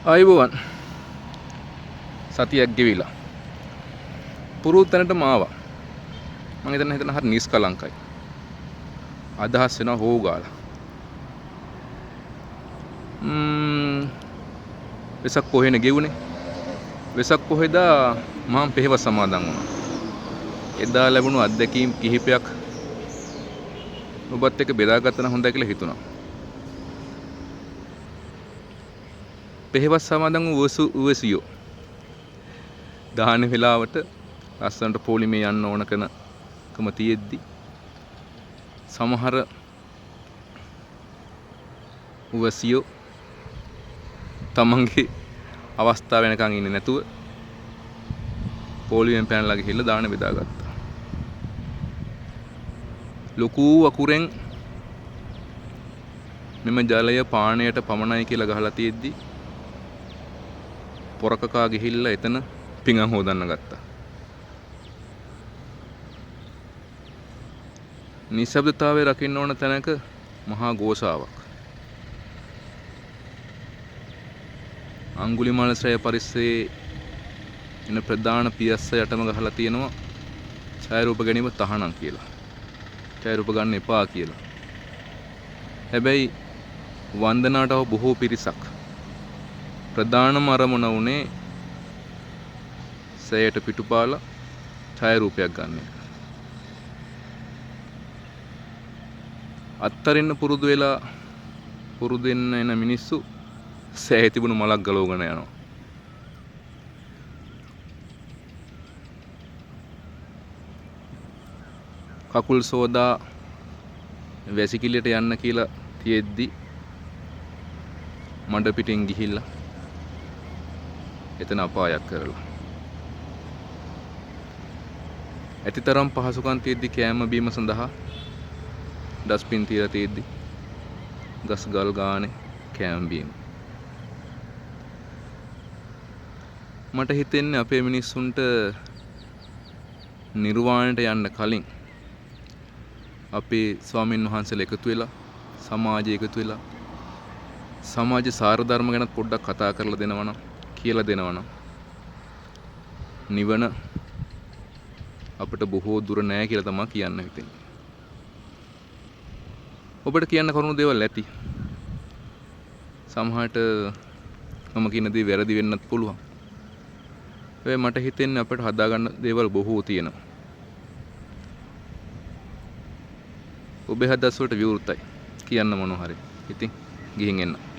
ආයුබෝවන් සතියක් ගෙවිලා පුරුදු තැනටම ආවා. මම හිතන හරි නිස්කලංකයි. අදහස් වෙනවා හොෝ ගාලා. වෙසක් පොහේනේ ගෙවුනේ. වෙසක් පොහේදා මම පෙහෙවස් සමාදන් වුණා. එදා ලැබුණු අත්දැකීම් කිහිපයක් ඔබත් එක්ක බෙදාගත්තා නම් හොඳයි කියලා හිතුණා. පෙහෙවස් සමාදන් වූ උවසියෝ දාන වේලාවට ලස්සනට පොලිමේ යන්න ඕන කම තියෙද්දි සමහර උවසියෝ තමන්ගේ අවස්ථාව වෙනකන් ඉන්නේ නැතුව පොලිමෙන් පැනලා ගිහිල්ලා දාන බෙදාගත්තා. ලොකු අකුරෙන් මෙම ජලය පානයට පමණයි කියලා ගහලා තියෙද්දි පොරකකා ගිහිල්ලා එතන පිඟන් හොදන්න ගත්තා. නිශ්ශබ්දතාවය රකින්න ඕන තැනක මහා ഘോഷාවක්. අඟුලිමාල ශ්‍රේය පරිස්සයේ එන ප්‍රධාන පියස්ස යටම ගහලා තියෙනවා ඡායාරූප ගැනීම තහනම් කියලා. ඡායාරූප ගන්න එපා කියලා. හැබැයි වන්දනාවට බොහෝ පිරිසක් ප්‍රධානම අරමුණ උනේ සෑයට පිටුපාලා ඡායාරූපයක් ගන්න එක. අත්තරින්න පුරුදු වෙලා පුරුදු වෙන්න එන මිනිස්සු සෑයේ තිබුණු මලක් ගලවගෙන යනවා. කකුල් සෝදා වැසිකිළියට යන්න කියලා තියෙද්දි මඩ පිටින් ගිහිල්ලා එතන අපායක් කරලා. ඇතිතරම් පහසුකම් තියෙද්දි කෑම බීම සඳහා ඩස්බින් තියලා තියෙද්දි ගස් ගල් ගානේ කෑම බීම. මට හිතෙන්නේ අපේ මිනිස්සුන්ට නිර්වාණයට යන්න කලින් අපේ ස්වාමීන් වහන්සේලා එකතු වෙලා සමාජය එකතු වෙලා සමාජ සාර ධර්ම ගැන පොඩ්ඩක් කතා කරලා දෙනවනම් කියලා දෙනවනම් නිවන අපිට බොහෝ දුර නෑ කියලා තමයි කියන්න හිතෙන්නේ. ඔබට කියන්න කරුණු දේවල් ඇති. සමහරට මම කියන දේ වැරදි වෙන්නත් පුළුවන්. හැබැයි මට හිතෙන්නේ අපිට හදාගන්න දේවල් බොහෝ තියෙනවා. ඔබේ හදස් වලට විවෘතයි. කියන්න මොනවා හරි. ඉතින් ගිහින් එන්න.